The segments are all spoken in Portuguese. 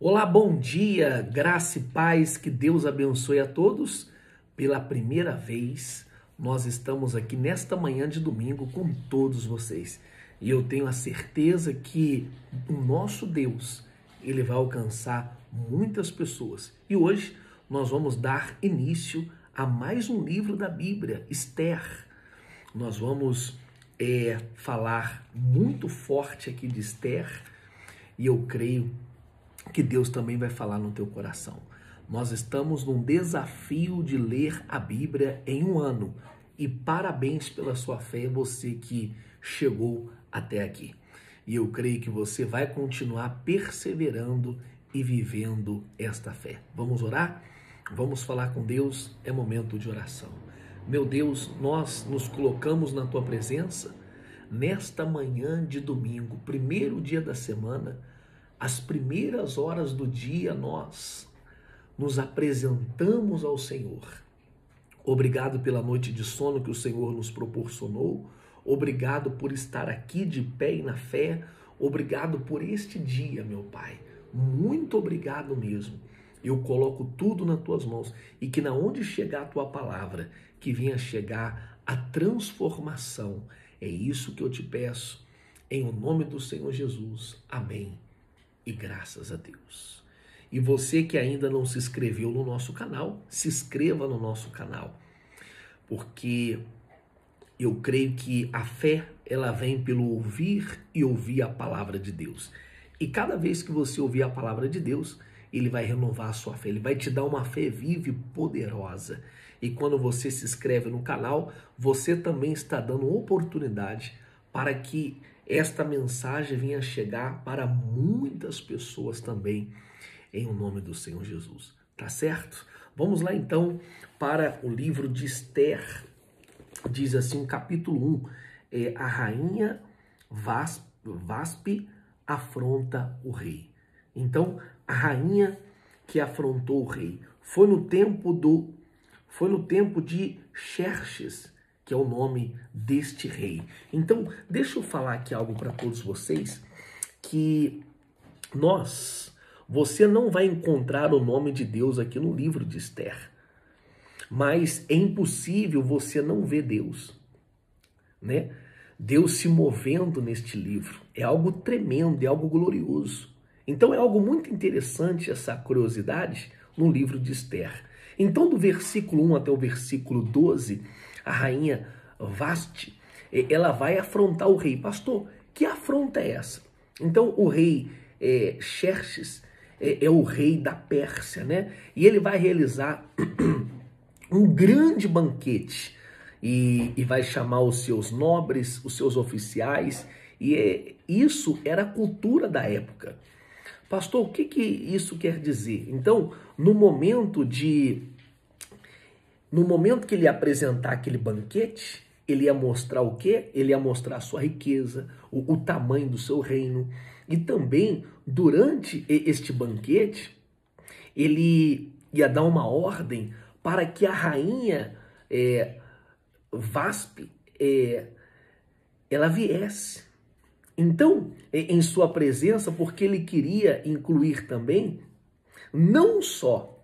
Olá, bom dia, graça e paz, que Deus abençoe a todos. Pela primeira vez, nós estamos aqui nesta manhã de domingo com todos vocês. E eu tenho a certeza que o nosso Deus, ele vai alcançar muitas pessoas. E hoje nós vamos dar início a mais um livro da Bíblia, Esther. Nós vamos falar muito forte aqui de Esther e eu creio que Deus também vai falar no teu coração. Nós estamos num desafio de ler a Bíblia em um ano. E parabéns pela sua fé, você que chegou até aqui. E eu creio que você vai continuar perseverando e vivendo esta fé. Vamos orar? Vamos falar com Deus, é momento de oração. Meu Deus, nós nos colocamos na tua presença nesta manhã de domingo, primeiro dia da semana. As primeiras horas do dia nós nos apresentamos ao Senhor. Obrigado pela noite de sono que o Senhor nos proporcionou. Obrigado por estar aqui de pé e na fé. Obrigado por este dia, meu Pai. Muito obrigado mesmo. Eu coloco tudo nas tuas mãos e que na onde chegar a tua palavra, que venha chegar a transformação. É isso que eu te peço. Em o nome do Senhor Jesus. Amém. E graças a Deus. E você que ainda não se inscreveu no nosso canal, se inscreva no nosso canal, porque eu creio que a fé, ela vem pelo ouvir e ouvir a palavra de Deus. E cada vez que você ouvir a palavra de Deus, ele vai renovar a sua fé, ele vai te dar uma fé viva e poderosa. E quando você se inscreve no canal, você também está dando oportunidade para que esta mensagem venha chegar para muitas pessoas também, em o nome do Senhor Jesus. Tá certo? Vamos lá então para o livro de Esther. Diz assim, capítulo 1, a rainha Vaspe afronta o rei. Então, a rainha que afrontou o rei foi no tempo de Xerxes, que é o nome deste rei. Então, deixa eu falar aqui algo para todos vocês, que você não vai encontrar o nome de Deus aqui no livro de Esther, mas é impossível você não ver Deus, né? Deus se movendo neste livro, é algo tremendo, é algo glorioso. Então é algo muito interessante essa curiosidade no livro de Esther. Então do versículo 1 até o versículo 12, a rainha Vasti, ela vai afrontar o rei. Pastor, que afronta é essa? Então o rei Xerxes é o rei da Pérsia, né? E ele vai realizar um grande banquete e vai chamar os seus nobres, os seus oficiais, e isso era a cultura da época. Pastor, o que isso quer dizer? Então, no momento que ele ia apresentar aquele banquete, ele ia mostrar o quê? Ele ia mostrar a sua riqueza, o tamanho do seu reino. E também, durante este banquete, ele ia dar uma ordem para que a rainha Vaspe, ela viesse. Então, em sua presença, porque ele queria incluir também não só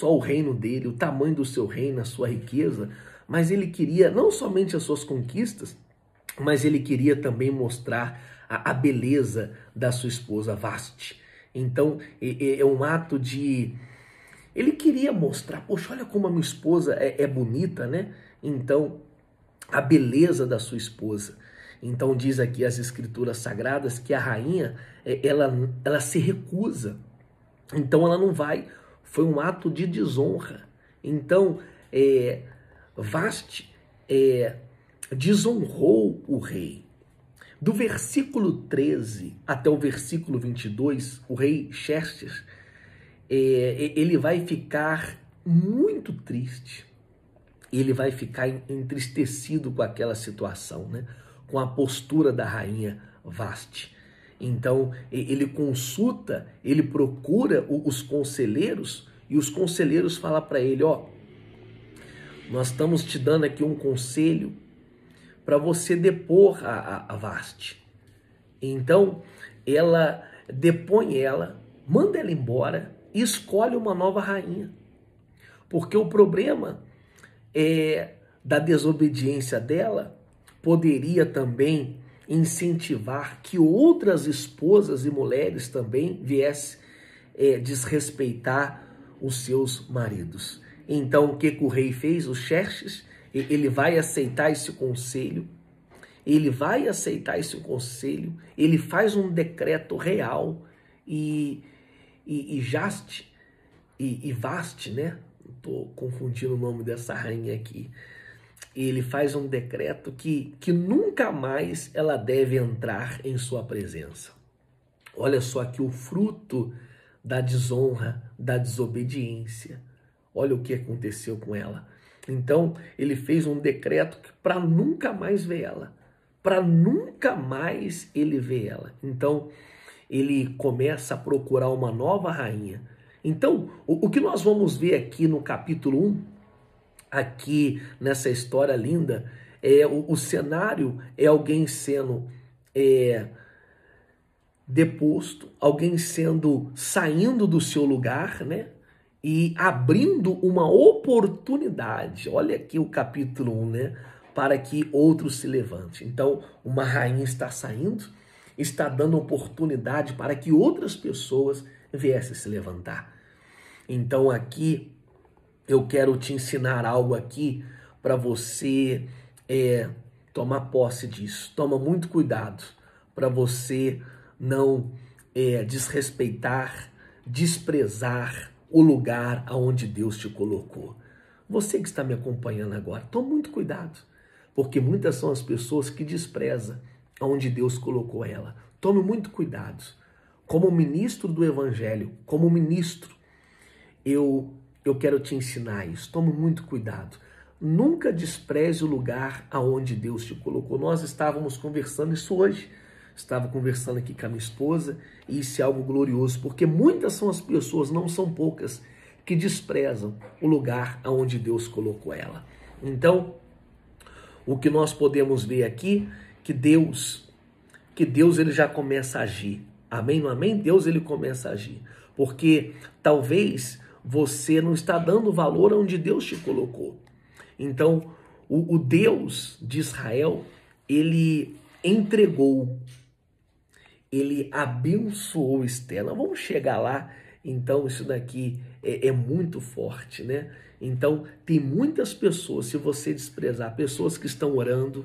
o reino dele, o tamanho do seu reino, a sua riqueza, mas ele queria não somente as suas conquistas, mas ele queria também mostrar a beleza da sua esposa Vasti. Então, é um ato de... Ele queria mostrar, poxa, olha como a minha esposa é bonita, né? Então, a beleza da sua esposa. Então, diz aqui as escrituras sagradas que a rainha, ela se recusa. Então, ela não vai. Foi um ato de desonra. Então, Vasti desonrou o rei. Do versículo 13 até o versículo 22, o rei Xerxes, ele vai ficar muito triste. Ele vai ficar entristecido com aquela situação, né? Com a postura da rainha Vasti. Então, ele consulta, ele procura os conselheiros, e os conselheiros falam para ele, nós estamos te dando aqui um conselho para você depor a Vasti. Então, ela depõe ela, manda ela embora e escolhe uma nova rainha. Porque o problema da desobediência dela poderia também incentivar que outras esposas e mulheres também viessem desrespeitar os seus maridos. Então, o que o rei fez? O Xerxes, ele vai aceitar esse conselho, ele faz um decreto real e Vaste, né? Estou confundindo o nome dessa rainha aqui. Ele faz um decreto que nunca mais ela deve entrar em sua presença. Olha só aqui o fruto da desonra, da desobediência. Olha o que aconteceu com ela. Então, ele fez um decreto para nunca mais ver ela. Para nunca mais ele ver ela. Então, ele começa a procurar uma nova rainha. Então, o que nós vamos ver aqui no capítulo 1, aqui nessa história linda, o cenário é alguém sendo deposto, alguém saindo do seu lugar, né? E abrindo uma oportunidade. Olha aqui o capítulo 1, né? Para que outros se levante. Então, uma rainha está saindo, está dando oportunidade para que outras pessoas viessem se levantar. Então, aqui eu quero te ensinar algo aqui para você tomar posse disso. Toma muito cuidado para você não desrespeitar, desprezar o lugar aonde Deus te colocou. Você que está me acompanhando agora, tome muito cuidado, porque muitas são as pessoas que desprezam aonde Deus colocou ela. Tome muito cuidado. Como ministro do Evangelho, como ministro, eu quero te ensinar isso. Tome muito cuidado. Nunca despreze o lugar aonde Deus te colocou. Nós estávamos conversando isso hoje. Estava conversando aqui com a minha esposa e isso é algo glorioso, porque muitas são as pessoas, não são poucas, que desprezam o lugar aonde Deus colocou ela. Então, o que nós podemos ver aqui, que Deus ele já começa a agir. Amém? Não amém? Deus ele começa a agir. Porque talvez você não está dando valor aonde Deus te colocou. Então, o Deus de Israel, ele entregou, ele abençoou Esther. Nós vamos chegar lá, então isso daqui é muito forte, né? Então, tem muitas pessoas, se você desprezar, pessoas que estão orando,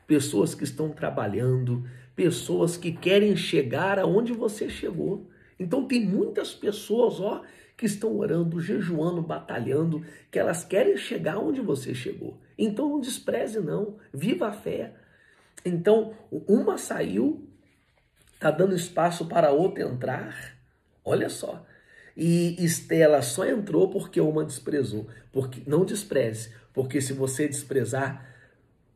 pessoas que estão trabalhando, pessoas que querem chegar aonde você chegou. Então, tem muitas pessoas, que estão orando, jejuando, batalhando, que elas querem chegar onde você chegou. Então, não despreze não, viva a fé. Então, uma saiu, está dando espaço para a outra entrar, olha só. E Estela só entrou porque uma desprezou. Porque não despreze, porque se você desprezar,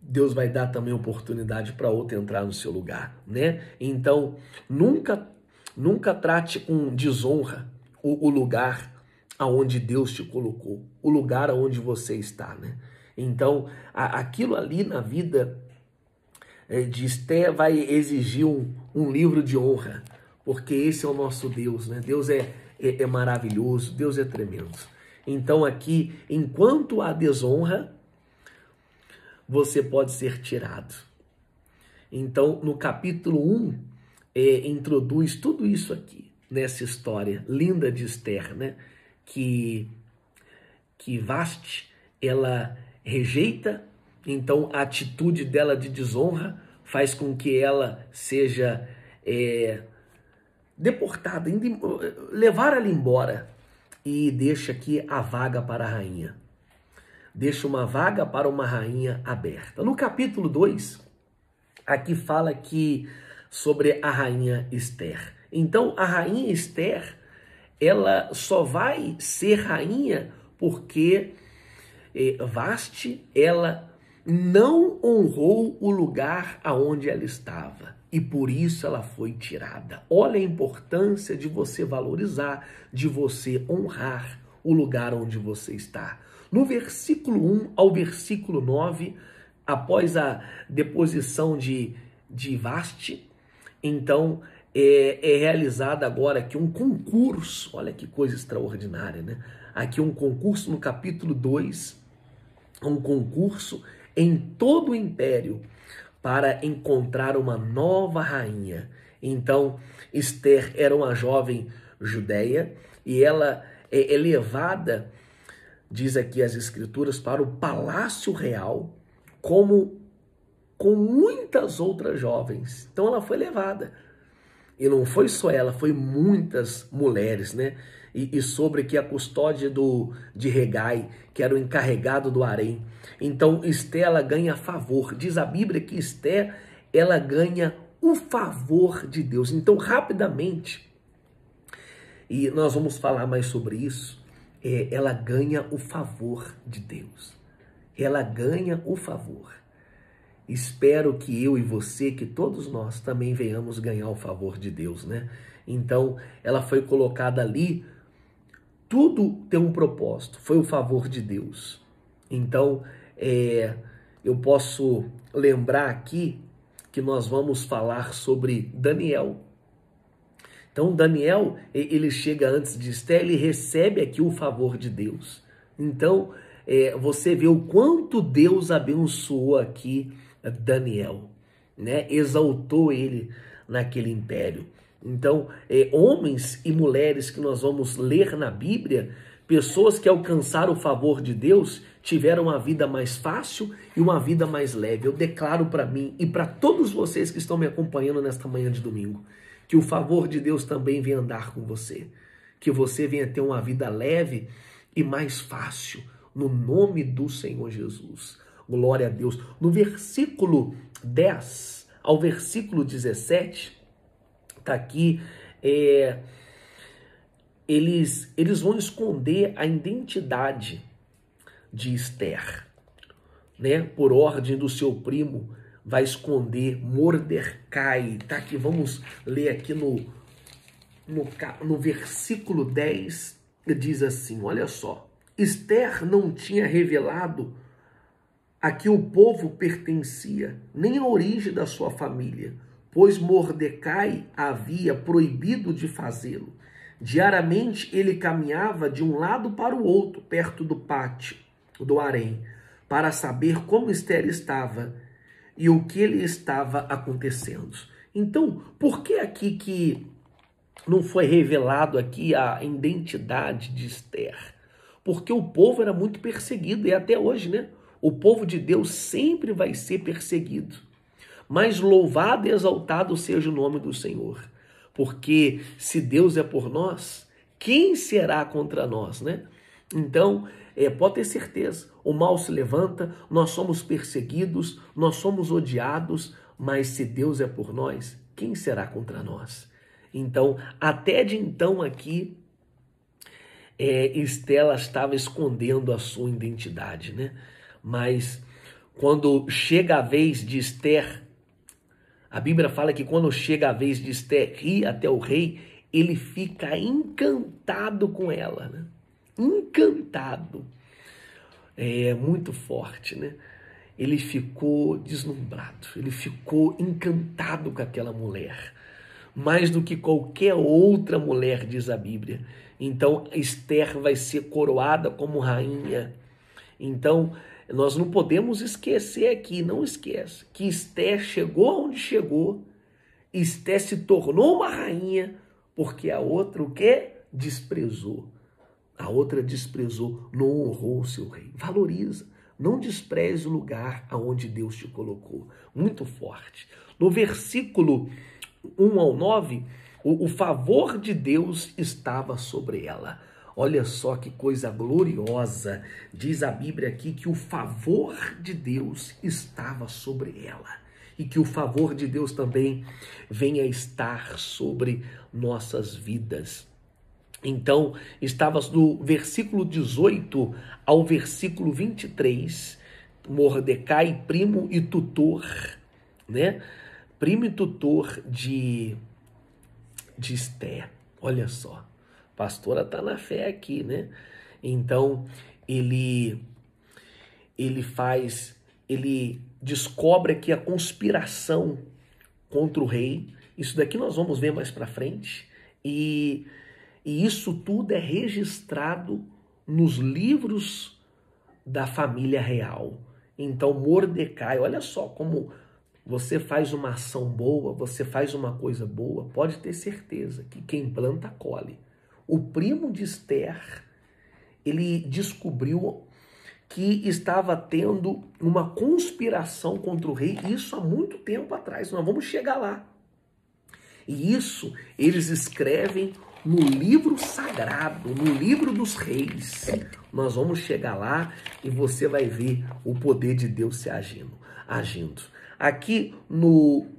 Deus vai dar também oportunidade para outra entrar no seu lugar, né? Então, nunca trate com desonra o lugar aonde Deus te colocou, o lugar aonde você está, né? Então, aquilo ali na vida de Esther vai exigir um livro de honra, porque esse é o nosso Deus, né? Deus é maravilhoso, Deus é tremendo. Então aqui, enquanto há desonra, você pode ser tirado. Então, no capítulo 1, introduz tudo isso aqui, nessa história linda de Esther, né? Que Vaste, ela rejeita, então a atitude dela de desonra faz com que ela seja deportada, levar ela embora, e deixa aqui a vaga para a rainha. Deixa uma vaga para uma rainha aberta. No capítulo 2, aqui fala que sobre a rainha Esther. Então, a rainha Esther, ela só vai ser rainha porque Vaste, ela não honrou o lugar aonde ela estava e por isso ela foi tirada. Olha a importância de você valorizar, de você honrar o lugar onde você está. No versículo 1 ao versículo 9, após a deposição de Vaste, então é realizado agora aqui um concurso. Olha que coisa extraordinária, né? Aqui um concurso no capítulo 2, um concurso em todo o império para encontrar uma nova rainha. Então, Esther era uma jovem judeia e ela é levada, diz aqui as escrituras, para o palácio real como com muitas outras jovens. Então ela foi levada. E não foi só ela, foi muitas mulheres, né? E sobre que a custódia de Hegai, que era o encarregado do harém. Então Esther, ela ganha favor. Diz a Bíblia que Esther, ela ganha o favor de Deus. Então, rapidamente, e nós vamos falar mais sobre isso, ela ganha o favor de Deus. Ela ganha o favor. Espero que eu e você, que todos nós também venhamos ganhar o favor de Deus, né? Então, ela foi colocada ali, tudo tem um propósito, foi o favor de Deus. Então, eu posso lembrar aqui que nós vamos falar sobre Daniel. Então, Daniel, ele chega antes de Esther, ele recebe aqui o favor de Deus. Então, você vê o quanto Deus abençoou aqui Daniel, né? Exaltou ele naquele império. Então, homens e mulheres que nós vamos ler na Bíblia, pessoas que alcançaram o favor de Deus, tiveram uma vida mais fácil e uma vida mais leve. Eu declaro para mim e para todos vocês que estão me acompanhando nesta manhã de domingo, que o favor de Deus também venha andar com você, que você venha ter uma vida leve e mais fácil, no nome do Senhor Jesus. Glória a Deus. No versículo 10 ao versículo 17, está aqui, eles vão esconder a identidade de Esther, né? Por ordem do seu primo, vai esconder Mordecai. Tá aqui, vamos ler aqui no versículo 10, diz assim, olha só. Esther não tinha revelado a que o povo pertencia, nem a origem da sua família, pois Mordecai havia proibido de fazê-lo. Diariamente ele caminhava de um lado para o outro, perto do pátio do harém, para saber como Esther estava e o que lhe estava acontecendo. Então, por que aqui que não foi revelado aqui a identidade de Esther? Porque o povo era muito perseguido, e até hoje, né? O povo de Deus sempre vai ser perseguido. Mas louvado e exaltado seja o nome do Senhor. Porque se Deus é por nós, quem será contra nós, né? Então, pode ter certeza, o mal se levanta, nós somos perseguidos, nós somos odiados, mas se Deus é por nós, quem será contra nós? Então, até de então aqui, Estela estava escondendo a sua identidade, né? Mas quando chega a vez de Esther, a Bíblia fala que quando chega a vez de Esther ir até o rei, ele fica encantado com ela, né? Encantado. É muito forte, né? Ele ficou deslumbrado, ele ficou encantado com aquela mulher, mais do que qualquer outra mulher, diz a Bíblia. Então, Esther vai ser coroada como rainha. Então, nós não podemos esquecer aqui, não esqueça, que Esther chegou onde chegou, Esther se tornou uma rainha, porque a outra o quê? Desprezou. A outra desprezou, não honrou o seu rei. Valoriza, não despreze o lugar aonde Deus te colocou. Muito forte. No versículo 1 ao 9, o favor de Deus estava sobre ela. Olha só que coisa gloriosa. Diz a Bíblia aqui que o favor de Deus estava sobre ela. E que o favor de Deus também venha estar sobre nossas vidas. Então, estava do versículo 18 ao versículo 23, Mordecai, primo e tutor, né? Primo e tutor de Esther. Olha só, a pastora está na fé aqui, né? Então, ele descobre aqui a conspiração contra o rei, Isso daqui nós vamos ver mais para frente. E isso tudo é registrado nos livros da família real. Então Mordecai, olha só como você faz uma ação boa, você faz uma coisa boa, pode ter certeza que quem planta colhe. O primo de Esther, ele descobriu que estava tendo uma conspiração contra o rei, isso há muito tempo atrás, nós vamos chegar lá. E isso eles escrevem no livro sagrado, no livro dos reis. Nós vamos chegar lá e você vai ver o poder de Deus se agindo. Aqui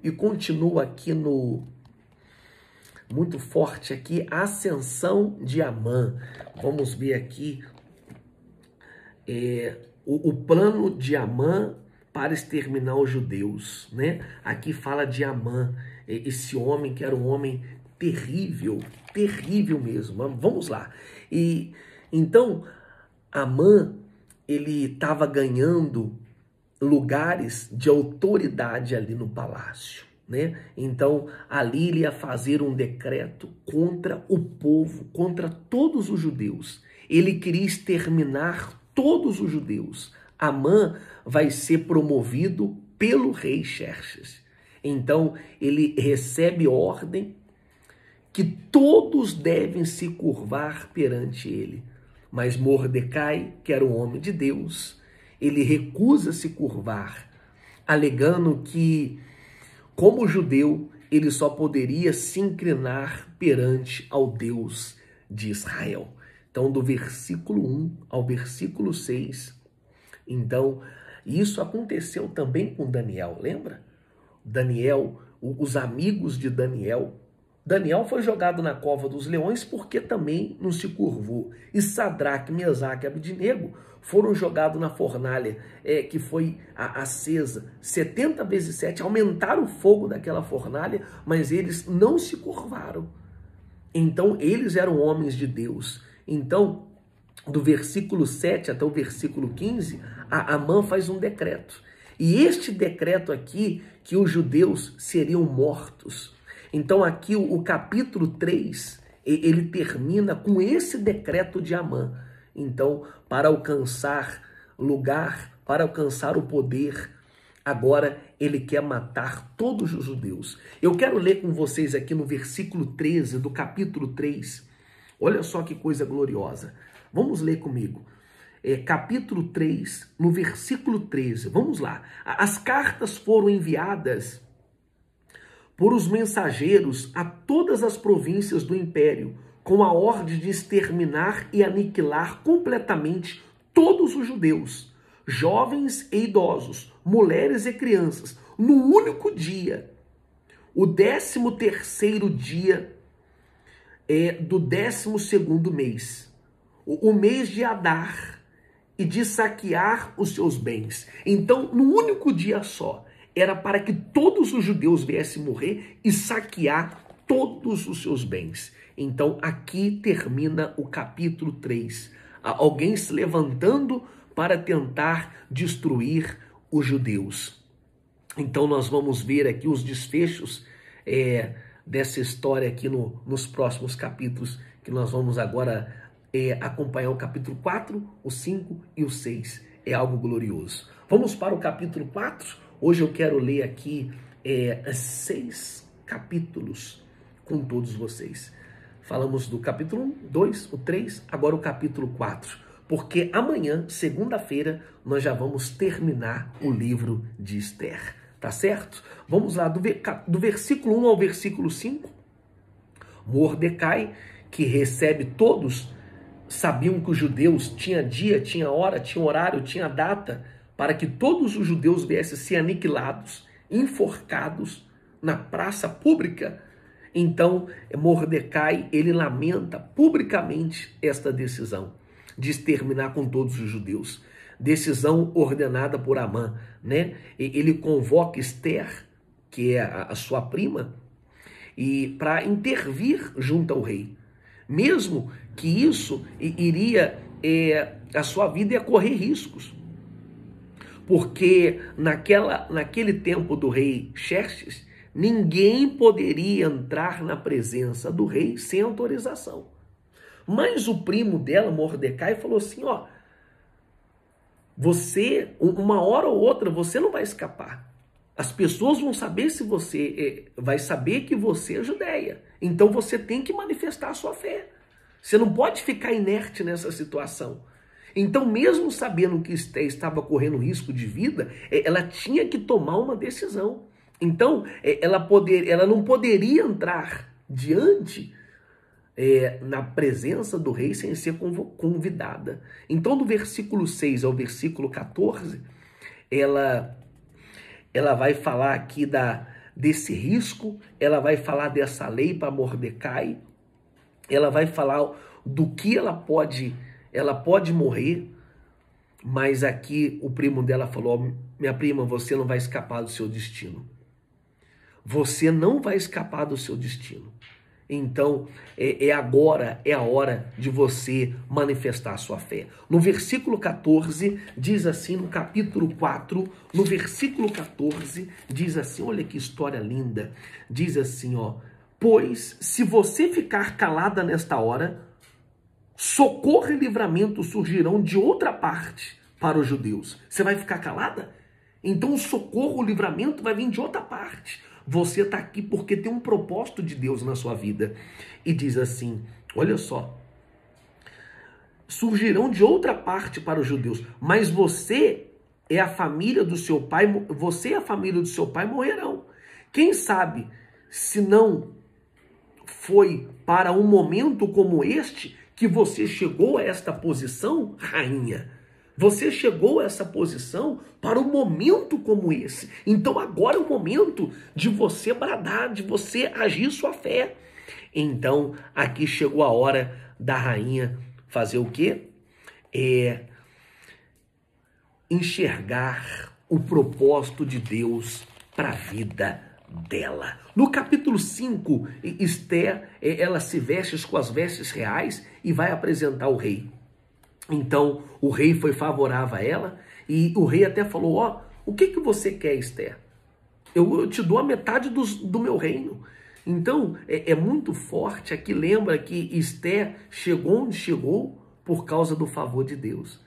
e continua aqui muito forte aqui, a ascensão de Amã. Vamos ver aqui o plano de Amã para exterminar os judeus, né? Aqui fala de Amã, esse homem que era um homem terrível, terrível mesmo. Vamos lá. E então Amã, ele estava ganhando lugares de autoridade ali no palácio, né? Então ali ele ia fazer um decreto contra o povo, contra todos os judeus. Ele queria exterminar todos os judeus. Amã vai ser promovido pelo rei Xerxes. Então ele recebe ordem que todos devem se curvar perante ele. Mas Mordecai, que era um homem de Deus, ele recusa se curvar, alegando que, como judeu, ele só poderia se inclinar perante ao Deus de Israel. Então, do versículo 1 ao versículo 6, então, isso aconteceu também com Daniel, lembra? Daniel, os amigos de Daniel foi jogado na cova dos leões porque também não se curvou. E Sadraque, Mesaque e Abednego foram jogados na fornalha que foi acesa 70 vezes 7, aumentaram o fogo daquela fornalha, mas eles não se curvaram. Então eles eram homens de Deus. Então, do versículo 7 até o versículo 15, Amã faz um decreto. E este decreto aqui, que os judeus seriam mortos. Então aqui o capítulo 3, ele termina com esse decreto de Amã. Então, para alcançar lugar, para alcançar o poder, agora ele quer matar todos os judeus. Eu quero ler com vocês aqui no versículo 13 do capítulo 3. Olha só que coisa gloriosa. Vamos ler comigo. Capítulo 3, no versículo 13. Vamos lá. As cartas foram enviadas por os mensageiros a todas as províncias do império, com a ordem de exterminar e aniquilar completamente todos os judeus, jovens e idosos, mulheres e crianças, no único dia, o 13º dia do 12º mês, o mês de Adar, e de saquear os seus bens. Então, no único dia só, era para que todos os judeus viessem morrer e saquear todos os seus bens. Então, aqui termina o capítulo 3. Alguém se levantando para tentar destruir os judeus. Então, nós vamos ver aqui os desfechos dessa história aqui nos próximos capítulos, que nós vamos agora acompanhar o capítulo 4, o 5 e o 6. É algo glorioso. Vamos para o capítulo 4. Hoje eu quero ler aqui 6 capítulos com todos vocês. Falamos do capítulo 1, 2, o 3, agora o capítulo 4. Porque amanhã, segunda-feira, nós já vamos terminar o livro de Esther. Tá certo? Vamos lá, do versículo 1 ao versículo 5. Mordecai, que recebe todos, sabiam que os judeus tinha dia, tinha hora, tinha horário, tinha data, para que todos os judeus viessem ser aniquilados, enforcados na praça pública. Então, Mordecai, ele lamenta publicamente esta decisão de exterminar com todos os judeus. Decisão ordenada por Amã, né? Ele convoca Esther, que é a sua prima, e para intervir junto ao rei. Mesmo que isso iria, a sua vida ia correr riscos. Porque naquele tempo do rei Xerxes, ninguém poderia entrar na presença do rei sem autorização. Mas o primo dela, Mordecai, falou assim, ó, você, uma hora ou outra, você não vai escapar. As pessoas vão saber se você vai saber que você é judeia. Então você tem que manifestar a sua fé. Você não pode ficar inerte nessa situação. Então, mesmo sabendo que Esté estava correndo risco de vida, ela tinha que tomar uma decisão. Então, ela não poderia entrar diante na presença do rei sem ser convidada. Então, do versículo 6 ao versículo 14, ela vai falar aqui desse risco, ela vai falar dessa lei para Mordecai, ela vai falar do que ela pode morrer, mas aqui o primo dela falou, minha prima, você não vai escapar do seu destino. Você não vai escapar do seu destino. Então, agora é a hora de você manifestar a sua fé. No versículo 14, diz assim, no capítulo 4, no versículo 14, diz assim, olha que história linda, diz assim, ó, pois se você ficar calada nesta hora, socorro e livramento surgirão de outra parte para os judeus. Você vai ficar calada? Então o socorro, o livramento vai vir de outra parte. Você está aqui porque tem um propósito de Deus na sua vida. E diz assim, olha só, surgirão de outra parte para os judeus, mas você e a família do seu pai morrerão. Quem sabe se não foi para um momento como este que você chegou a esta posição, rainha? Você chegou a essa posição para um momento como esse. Então agora é o momento de você bradar, de você agir sua fé. Então aqui chegou a hora da rainha fazer o quê? Enxergar o propósito de Deus para a vida dela. No capítulo 5, Esté, ela se veste com as vestes reais e vai apresentar o rei. Então, o rei foi favorável a ela e o rei até falou, ó, o que você quer, Esté? Eu te dou a metade do meu reino. Então, é muito forte. Aqui lembra que Esté chegou onde chegou por causa do favor de Deus.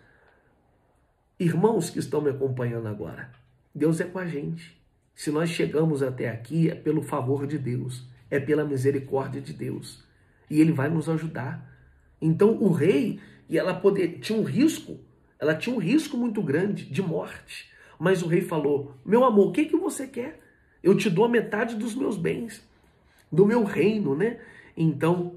Irmãos que estão me acompanhando agora, Deus é com a gente. Se nós chegamos até aqui, é pelo favor de Deus, é pela misericórdia de Deus. E Ele vai nos ajudar. Então, o rei... E ela tinha um risco muito grande de morte. Mas o rei falou, meu amor, o que você quer? Eu te dou a metade dos meus bens, do meu reino, né? Então,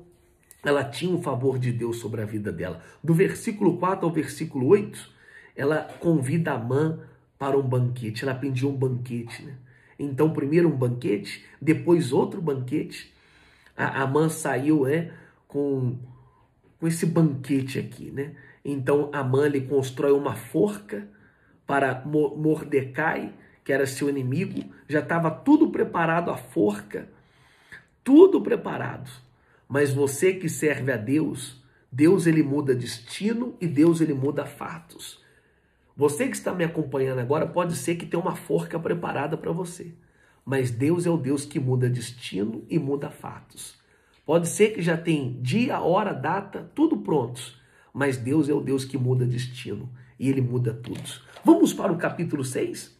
ela tinha um favor de Deus sobre a vida dela. Do versículo 4 ao versículo 8, ela convida Amã para um banquete. Ela pediu um banquete, né? Então, primeiro um banquete, depois outro banquete. A Amã saiu, com esse banquete aqui, né? Então Amã ele constrói uma forca para Mordecai, que era seu inimigo. Já estava tudo preparado, a forca, tudo preparado. Mas você que serve a Deus, Deus ele muda destino e Deus ele muda fatos. Você que está me acompanhando agora, pode ser que tenha uma forca preparada para você. Mas Deus é o Deus que muda destino e muda fatos. Pode ser que já tem dia, hora, data, tudo prontos. Mas Deus é o Deus que muda destino. E Ele muda tudo. Vamos para o capítulo 6?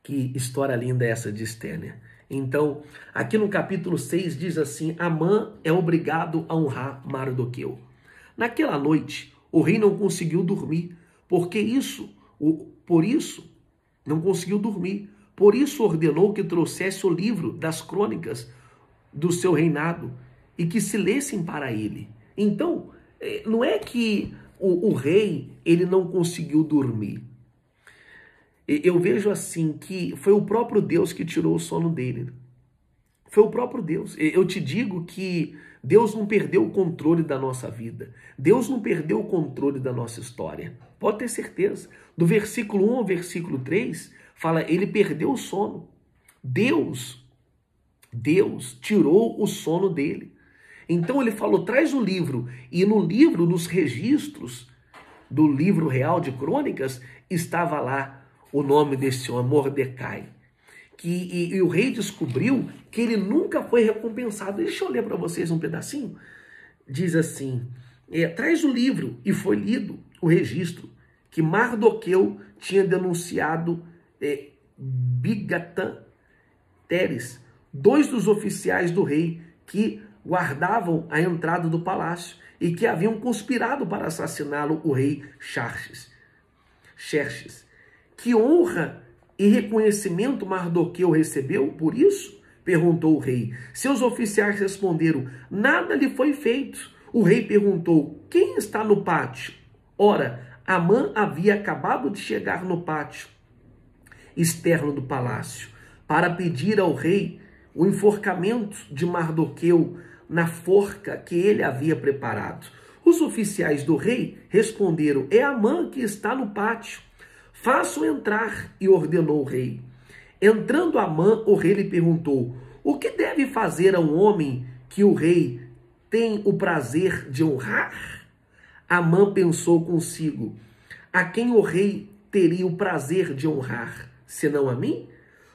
Que história linda é essa de Esté, né? Então, aqui no capítulo 6 diz assim, Amã é obrigado a honrar Mardoqueu. Naquela noite, o rei não conseguiu dormir. Por isso, não conseguiu dormir. Por isso ordenou que trouxesse o livro das crônicas do seu reinado e que se lessem para ele. Então, não é que o rei ele não conseguiu dormir. Eu vejo assim que foi o próprio Deus que tirou o sono dele. Foi o próprio Deus. Eu te digo que Deus não perdeu o controle da nossa vida. Deus não perdeu o controle da nossa história. Pode ter certeza. Do versículo 1 ao versículo 3, fala, ele perdeu o sono. Deus tirou o sono dele. Então ele falou, traz o livro. E no livro, nos registros do livro real de crônicas, estava lá o nome desse homem, Mordecai. e o rei descobriu que ele nunca foi recompensado. Deixa eu ler para vocês um pedacinho. Diz assim, traz o livro, e foi lido o registro que Mardoqueu tinha denunciado Bigatã, Teres, 2 dos oficiais do rei que guardavam a entrada do palácio e que haviam conspirado para assassiná-lo, o rei Xerxes. Que honra e reconhecimento Mardoqueu recebeu por isso? Perguntou o rei. Seus oficiais responderam, nada lhe foi feito. O rei perguntou, quem está no pátio? Ora, Amã havia acabado de chegar no pátio externo do palácio para pedir ao rei o enforcamento de Mardoqueu na forca que ele havia preparado. Os oficiais do rei responderam, é Amã que está no pátio. Faça-o entrar, e ordenou o rei. Entrando Amã, o rei lhe perguntou, o que deve fazer a um homem que o rei tem o prazer de honrar? Amã pensou consigo, a quem o rei teria o prazer de honrar, senão a mim?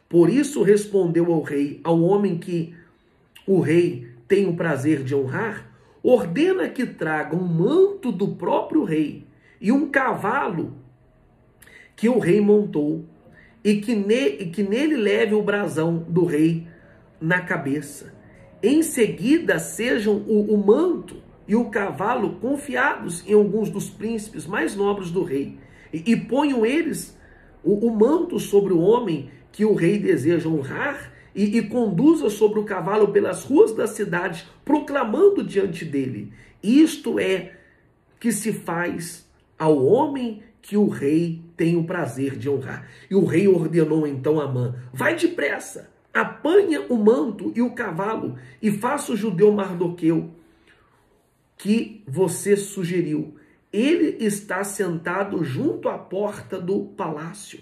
Por isso respondeu ao rei, ao homem que o rei tem o prazer de honrar, ordena que traga um manto do próprio rei e um cavalo que o rei montou, e que nele leve o brasão do rei na cabeça. Em seguida, sejam o manto e o cavalo confiados em alguns dos príncipes mais nobres do rei, e ponham eles o manto sobre o homem que o rei deseja honrar, e conduza sobre o cavalo pelas ruas da cidade, proclamando diante dele, isto é que se faz ao homem que o rei tem o prazer de honrar. E o rei ordenou então a Amã, vai depressa, apanha o manto e o cavalo e faça o judeu Mardoqueu que você sugeriu. Ele está sentado junto à porta do palácio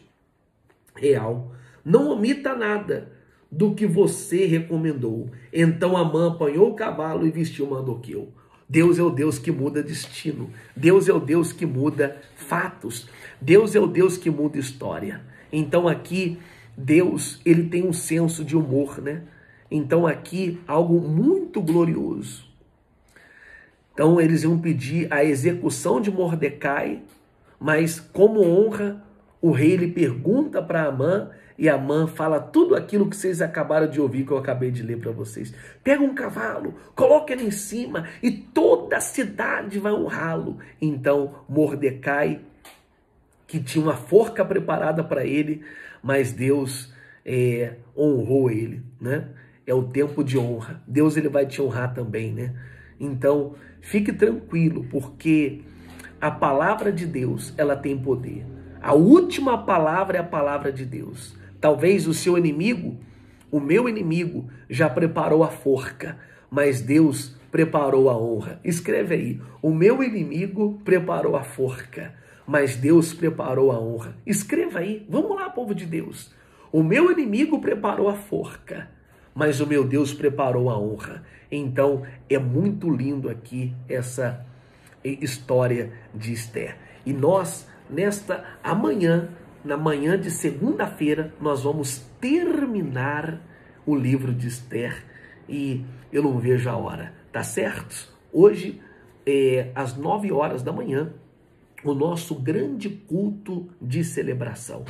real. Não omita nada do que você recomendou. Então Amã apanhou o cavalo e vestiu Mardoqueu. Deus é o Deus que muda destino. Deus é o Deus que muda fatos. Deus é o Deus que muda história. Então aqui, Deus, ele tem um senso de humor, né? Então aqui, algo muito glorioso. Então eles iam pedir a execução de Mordecai, mas como honra, o rei lhe pergunta para Amã, e Amã fala tudo aquilo que vocês acabaram de ouvir, que eu acabei de ler para vocês. Pega um cavalo, coloca ele em cima e toda a cidade vai honrá-lo. Então Mordecai, que tinha uma forca preparada para ele, mas Deus honrou ele, né? É o tempo de honra. Deus ele vai te honrar também, né? Então fique tranquilo, porque a palavra de Deus, ela tem poder. A última palavra é a palavra de Deus. Talvez o seu inimigo, o meu inimigo, já preparou a forca, mas Deus preparou a honra. Escreve aí, o meu inimigo preparou a forca, mas Deus preparou a honra. Escreva aí, vamos lá, povo de Deus. O meu inimigo preparou a forca, mas o meu Deus preparou a honra. Então, é muito lindo aqui essa história de Esther. E nós, na manhã de segunda-feira, nós vamos terminar o livro de Esther e eu não vejo a hora, tá certo? Hoje, às 9 horas da manhã, o nosso grande culto de celebração.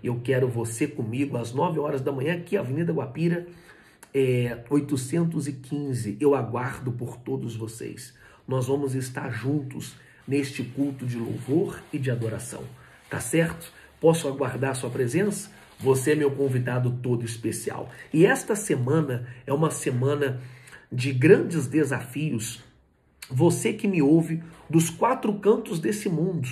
Eu quero você comigo às 9 horas da manhã, aqui, Avenida Guapira, 815. Eu aguardo por todos vocês. Nós vamos estar juntos neste culto de louvor e de adoração. Tá certo? Posso aguardar a sua presença? Você é meu convidado todo especial. E esta semana é uma semana de grandes desafios. Você que me ouve dos 4 cantos desse mundo,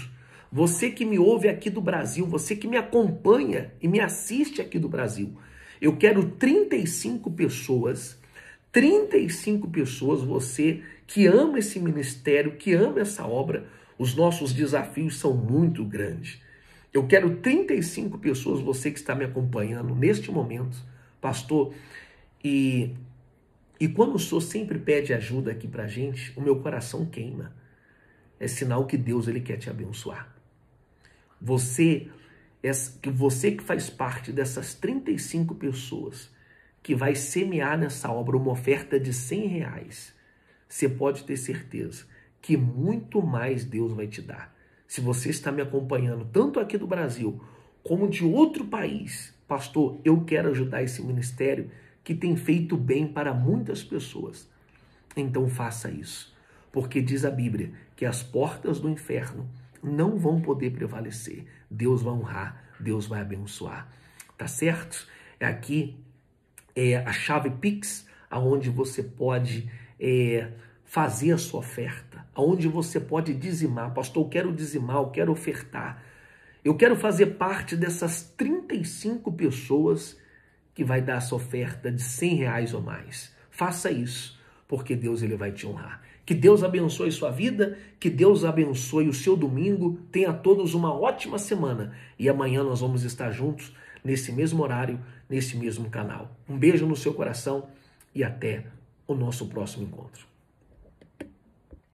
você que me ouve aqui do Brasil, você que me acompanha e me assiste aqui do Brasil, eu quero 35 pessoas, você que ama esse ministério, que ama essa obra. Os nossos desafios são muito grandes. Eu quero 35 pessoas, você que está me acompanhando neste momento, pastor, e quando o senhor sempre pede ajuda aqui pra gente, o meu coração queima. É sinal que Deus ele quer te abençoar. Você que você que faz parte dessas 35 pessoas que vai semear nessa obra uma oferta de R$100, você pode ter certeza que muito mais Deus vai te dar. Se você está me acompanhando, tanto aqui do Brasil, como de outro país, pastor, eu quero ajudar esse ministério que tem feito bem para muitas pessoas. Então faça isso, porque diz a Bíblia que as portas do inferno não vão poder prevalecer. Deus vai honrar, Deus vai abençoar. Tá certo? Aqui é a chave Pix, aonde você pode fazer a sua oferta, aonde você pode dizimar. Pastor, eu quero dizimar, eu quero ofertar. Eu quero fazer parte dessas 35 pessoas que vai dar essa oferta de R$100 ou mais. Faça isso, porque Deus ele vai te honrar. Que Deus abençoe sua vida, que Deus abençoe o seu domingo. Tenha todos uma ótima semana. E amanhã nós vamos estar juntos, nesse mesmo horário, nesse mesmo canal. Um beijo no seu coração e até o nosso próximo encontro.